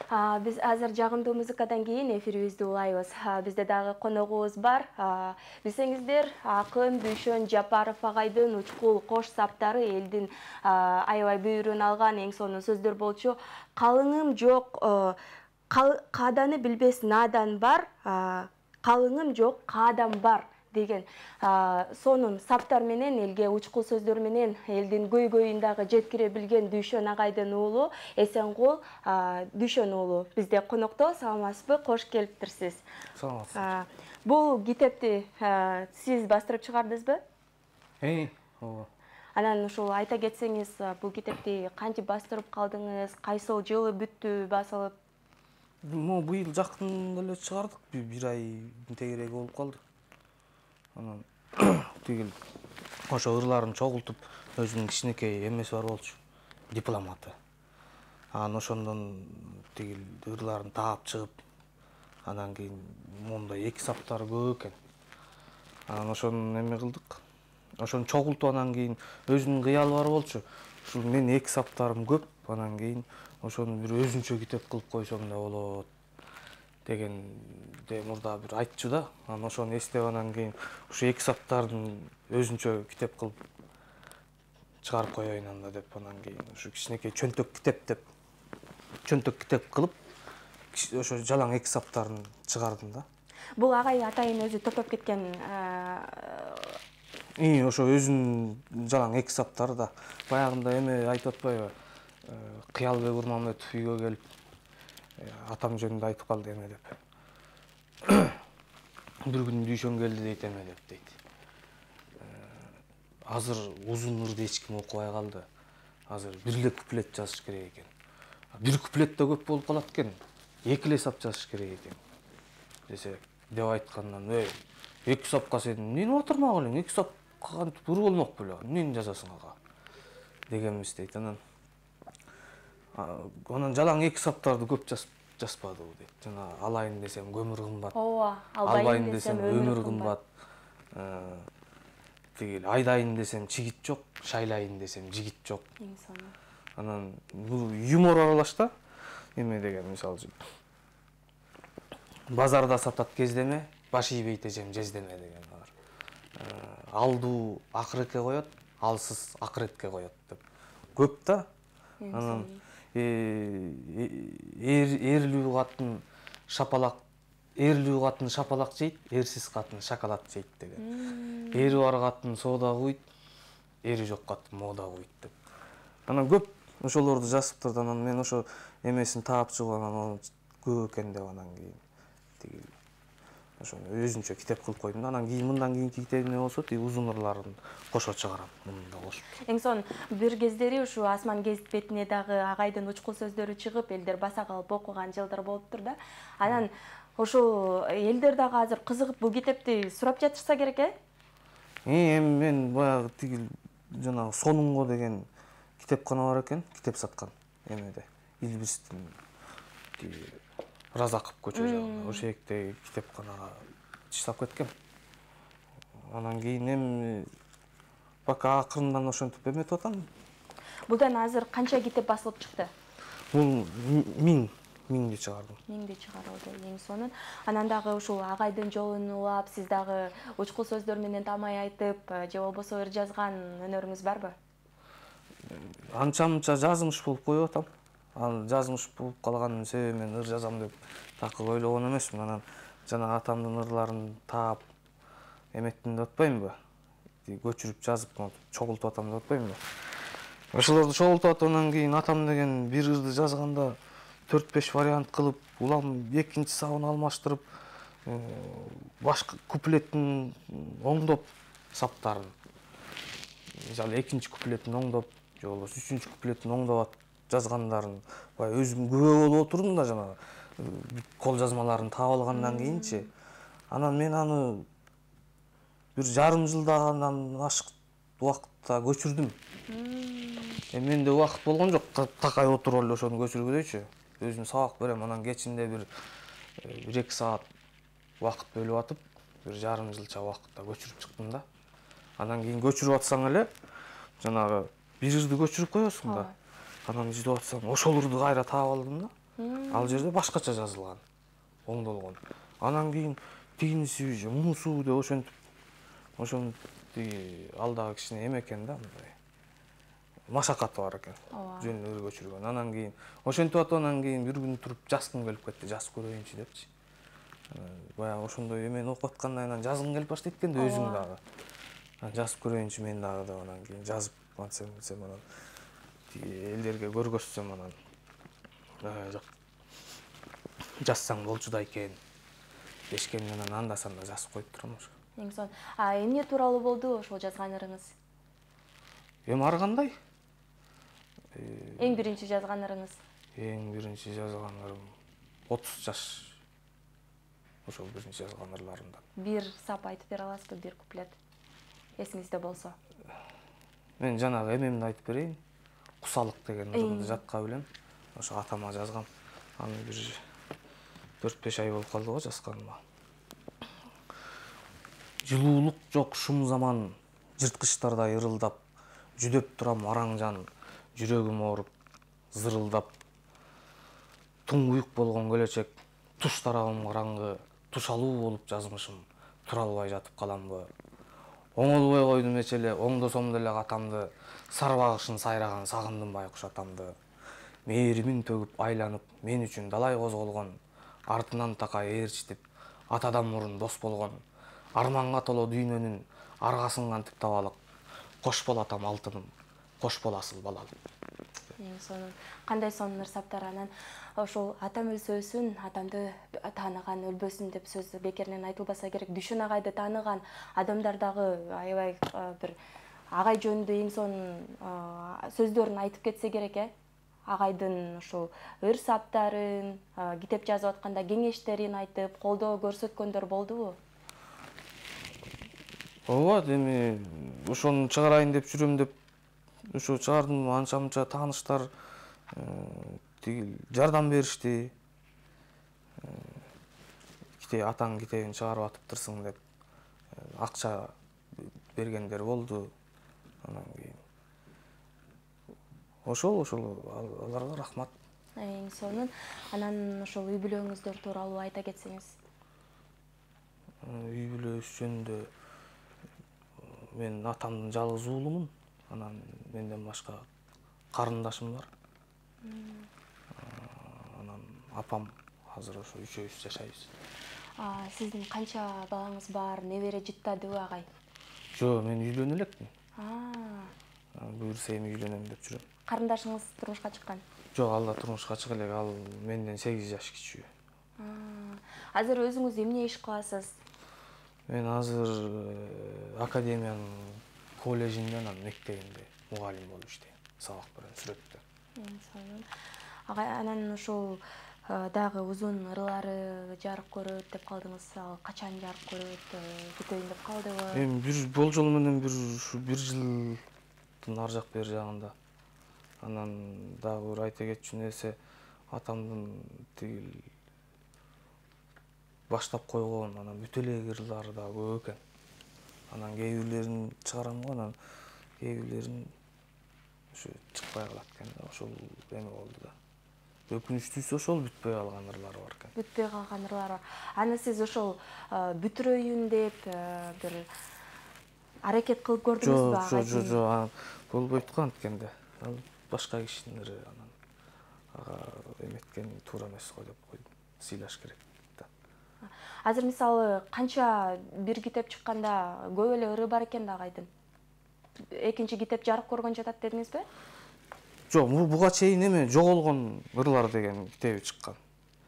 Биз азыр жагымдуу музыкадан кийин эфирибизди улайбыз. Бизде дагы коногубуз бар. Билсеңиздер, Акын Дүйшөн Жапаров агайдын учкул кош саптары элдин аябай бүйүрүн алган эң сонун сөздөр болчу. Калыңым жок, кааданы билбес надан бар, калыңым жок, каадан бар деген сонун саптар менен элге учкул сөздөр менен элдин көйгөйүн жеткире билген Дүйшөн агайдын уулу Эсенгул Дүйшөн уулу бизде конокто. Саламатсызбы? Кош келиптирсиз. Саламатсыз. Бул китепти сиз бастырып чыгардыңызбы? Ооба. Анан ушул айта кетсеңиз, бул китепти кантип бастырып калдыңыз? Кайсыл жылы бүттү басылып? Быйыл жакын эле чыгардык, бир ай тегереги болуп калды. Анан тигил ошо ырларын чогултуп, өзүнүн кичинекей эмеси бар болчу, дипломаты. Анан ошондон тигил ырларын таап чыгып, анан кийин мондай эки саптары көп экен. Анан ошону эме кылдык. Ошону чогултуп анан кийин өзүнүн кыялы бар болчу. Ушул менин эки саптарым көп, анан кийин ошону бир өзүнчө китеп кылып койсом да болот дегенде мурда бир айтчу да. Анан ошону эстеп анан кийин ушу эки саптардын өзүнчө китеп кылып чыгарып коеюн анда деп, анан кийин ушу кичинекей чөнтөк китеп кылып ошо жалаң эки саптарын чыгардым да. Бул агай атайын өзү топтоп кеткен ошо өзүнүн жалаң эки саптары да. Баягында эме айтып атпайбы? Кыялбек Урмамбетов үйгө келип, атам жөнүндө айтып калды эме деп. Бир күн Дүйшөн келди дейт эме деп дейт. Азыр узун ырды эч ким окубай калды. Азыр бир эле куплет жазыш керек экен. Бир куплет да көп болуп калат экен. Эки эле сап жазыш керек экен. Десе, деп айткандан, эки сапка сен эмнени отурмак элең? Эки сап кантип ыр болмок беле? Эмнени жазасың ага? Дегенбиз дейт. Анан жалаң эки саптарды көп жазбадыбы дейт. Жана алайын десем көмүр кымбат. Ооба, албайын десем өмүр кымбат. Тигил айдайын десем чигит жок, шайлайын десем жигит жок. Эң сонун. Анан бул юмор аралаш да. Эме деген мисалы үчүн. Базарда сатат кездеме, баш ийбей тежем жездеме деген бар. Алдуу акыретке коет, алсыз акыретке коет деп. Көп да. Анан эрлүү катын шапалак жейт, эрсиз катын шоколад жейт деген. Эри бар катын соода куйт, эри жок катын мода куйт деп. Анан көп ошолорду жазып турду. Анан мен ошо эмесин таап чыгып, анан көп экен деп анан кийин тигил ошону өзүнчө китеп кылып койдум да. Анан кийин мындан кийинки китебиме болсо тиги узун ырларын кошо чыгарам мында кошуп. Эң сонун. Бир кездери ушу Асман гезит бетине дагы агайдын учкул сөздөрү чыгып, элдер баса калып окуган жылдар болуптур да. Анан ошол элдер дагы азыр кызыгып бул китепти сурап жатышса керек, Эми мен баягы тигил жанагы Сонунго деген китепкана бар экен, китеп саткан эмеде. Илбистин тиги Разаков көчө жагында. Ошол жердеги китепканага чыштап кеткем. Анан кийин эми пока акырындан ошентип эметип атам. Будан азыр канча китеп басылып чыкты? Бул 1000 чыгардым. 1000 чыгарылды, эң сонун. Анан дагы ушул агайдын жолун улап, сиз дагы учкул сөздөр менен тамай айтып, же болбосо ыр жазган өнөрүңүз барбы? Анча-мынча жазмыш болуп коюп атам. Ал жазмыш болуп калганын себеби мен ыр жазам деп такыр ойлогон эмесмин. Анан жана атамдын ырларын таап эметтим деп атпаймынбы? Көчүрүп жазып, чогултуп атам деп атпаймынбы? Ошолорду чогултуп атып, анан кийин атам деген бир ырды жазганда 4-5 вариант кылып, улам экинчи сабын алмаштырып, башкы куплеттин оңдоп саптарын. Мисалы экинчи куплеттин оңдоп, же болбосо үчүнчү куплеттин оңдоп жазгандарын өзүм күбө болуп отурдум да, жанагы кол жазмаларын таап алгандан кийинчи. Анан мен аны бир жарым жылдан ашык убакытта көчүрдүм. Менде убакыт болгон жок, такай отуруп эле ошону көчүргүлөйчү. Өзүм сабак берем, анан кечинде бир 1-2 саат убакыт бөлүп атып, бир жарым жылча убакытта көчүрүп чыктым да. Анан кийин көчүрүп атсаң эле, жанагы бир ырды көчүрүп коесуң да. Анан издеп атсам, ошол ырды кайра таап алдым да. Ал жерде башкача жазылган, оңдолгон. Анан кийин тигиниси же мунусу деп ошентип тиги алдагы кичине эме экен да, мындай машакаты бар экен. Жөн өр көчүргөн. Анан кийин ошентип атып, анан кийин бир күнү туруп жазгым келип кетти, жазып көрөйүнчү депчи. Баягы ошондой эмени окуп аткандан кийин жазгың келип баштайт экен да өзүң дагы. Жазып көрөйүнчү мен дагы деп анан кийин жазып антсем анан элдерге көргөзсөм анан жазсаң болчу да экен дешкенден анан анда санда жазып коюп турам ошо. Эң эмне тууралуу болду ошол жазган ырыңыз? Эми ар кандай? Эң биринчи жазган ырыңыз? Эң биринчи жазган ырым 30 жаш. Ошол биринчи жазган ырларымдан. Бир сап айтып бере аласызбы, бир куплет? Эсиңизде болсо. Мен жанагы эмемди айтып берейин. Кусалык деген ырымды жатка билем. Ошо атама жазгам. Аны бир 4-5 ай болуп калды го жазганыма. Жылуулук жок шум заман, жырткычтардай ырылдап, жүдөп турам араң жан, жүрөгүм ооруп, зырылдап. Туң уюк болгон көлөчек, туш тарабым караңгы, тушалуу болуп жазмышым, тура албай жатып каламбы. Оңолбой койдум эч эле, оңдосом деле катамды, сарбагышын сайраган сагындым байкуш атамды. Мээримин төгүп айланып, мен үчүн далай козголгон, артынан такай ээрчитип, атадан мурун дос болгон, арманга толо дүйнөнүн аргасын кантип табалык, кош бол атам алтыным, кош боласыл балалык. Кандай сонун ырсаптар. Анан ошол атам өлсөсүн, атамды тааныган, өлбөсүн деп сөз бекеринен айтылбаса керек. Дүшүн агайды тааныган адамдар дагы аябай бир агай жөнүндө эң сонун сөздөрүн айтып кетсе керек, агайдын ушул ырсаптарын, китеп жазып атканда кеңештерин айтып, колдоо көрсөткөндөр болдубу? Ооба, эми ошону чыгарайын деп жүрөм деп ошо чыгардым, анча-мынча тааныштар тиги жардам беришти. Атаң китебин чыгарып атыптырсың деп акча бергендер болду. Анан кийин ошол аларга рахмат. Эң сонун. Анан ошол үй бүлөңүздөр тууралуу айта кетсеңиз. Үй бүлөбүз жөнүндө мен атамдын жалгыз уулумун. Анан менден башка карындашым бар. Анан апам азыр ошо үчөөбүз жашайбыз. Сиздин канча балаңыз бар, небере жыттадыбы агай? Жок, мен үйлөнө элекмин. Буюрса эми үйлөнөм деп жүрөм. Карындашыңыз турмушка чыккан? Жок, ал да турмушка чыга элек, ал менден 8 жаш кичүү. Азыр өзүңүз эмне иш кыласыз? Мен азыр академиянын коллежинде, анан мектебинде мугалим болуп иштейм. Сабак берем, сүрөттө. Анан ушул дагы узун ырлары жарык көрөт деп калдыңыз. Ал качан жарык көрөт, күтөйүн деп калдыбы? Эми бир болжол менен бир жылдын ар жак бери жагында. Анан дагы бир айта кетчү нерсе, атамдын тиги баштап койгон анан бүт элек ырлары да көп экен. Анан кээ бирлерин чыгарам го, анан кээ бирлерин ушу чыкпай калат экен да. Ошол эме болду да. Өкүнүчтүүсү ошол бүтпөй калган ырлары бар экен. Бүтпөй калган ырлар бар. Аны сиз ошол бүтүрөйүн деп бир аракет кылып көрдүңүзбү? Жок, болбойт го анткенде. Ал башка кишинин ыры, анан ага эметкен туура эмес го деп койдум. Сыйлаш керек да. Азыр мисалы канча бир китеп чыкканда көп эле ыры бар экен да агайдын. Экинчи китеп жарык көргөн жатат дедиңизби? Жок, буга чейин эме жоголгон ырлар деген китеби чыккан.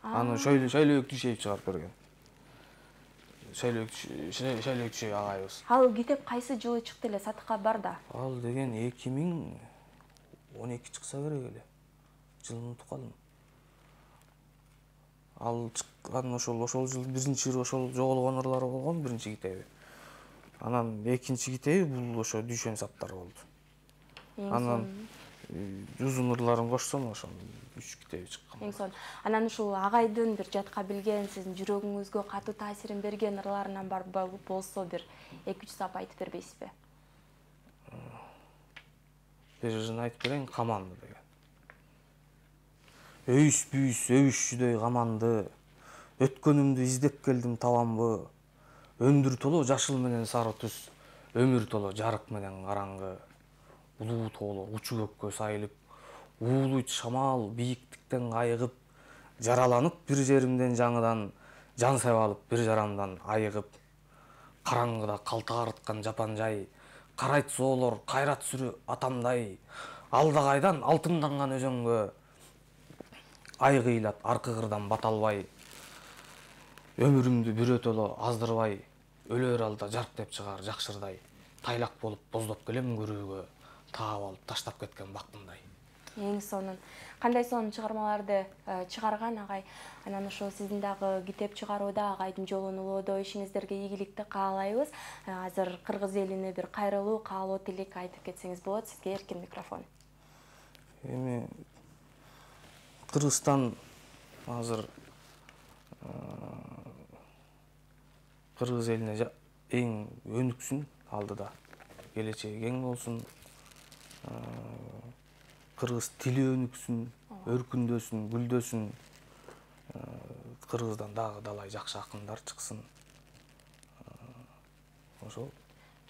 Аны Шайлөөк Дүйшеев чыгарып берген. Шайлөөк Дүйшеев агайыбыз. Ал китеп кайсы жылы чыкты эле, сатыкка бар да? Ал деген 2012 чыкса керек эле. Жылын унутуп калдым. Ал чыккан ошол жыл биринчи ошол жоголгон ырлары болгон биринчи китеби. Анан экинчи китеби бул ошо Дүйшөн саптар болду. Анан узун ырларын кошсом ошо 3 китеби чыккан. Эң сонун. Анан ушул агайдын бир жатка билген, сиздин жүрөгүңүзгө катуу таасирин берген ырларынан бар болсо бир 2-3 сап айтып бербейсизби? Бир ырын айтып берейин, Каманды деген. Өйүс бүйүс өбүшчүдөй каманды, өткөнүмдү издеп келдим табанбы. Өндүр толо жашыл менен сары түс, өмүр толо жарык менен караңгы. Улуу тоолор учу көккө сайылып, уулуйт шамал бийиктиктен кайыгып, жараланып бир жеримден жаңыдан, жан саап алып бир жарамдан айыгып. Караңгыда калта арыткан жапан жай, карайт соолор кайрат сүрү атамдай, алда кайдан алтынданган өзөнгө, ай кыйлат аркы кырдан бата албай. Өмүрүмдү бирөө толо аздырбай, өлөр алда жарк деп чыгар жакшырдай. Тайлак болуп боздоп келем көрүүгө, таап алып таштап кеткен бактымдай. Эң сонун. Кандай сонун чыгармаларды чыгарган агай. Анан ошо сиздин дагы китеп чыгарууда агайдын жолун улоодо ишиңиздерге ийгиликти каалайбыз. Азыр кыргыз элине бир кайрылуу каалоо тилек айтып кетсеңиз болот. Сизге эркин микрофон. Эми Кыргызстан азыр кыргыз элине эң өнүксүн алдыда. Келечеги кең болсун. Кыргыз тили өнүксүн, өркүндөсүн, гүлдөсүн. Кыргыздан дагы далай жакшы акындар чыксын. Ошол.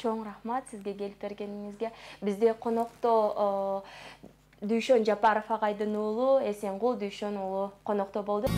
Чоң рахмат сизге келип бергениңизге. Бизде конокто Дүйшөн Жапаров агайдын уулу Эсенгул Дүйшөн уулу конокто болду.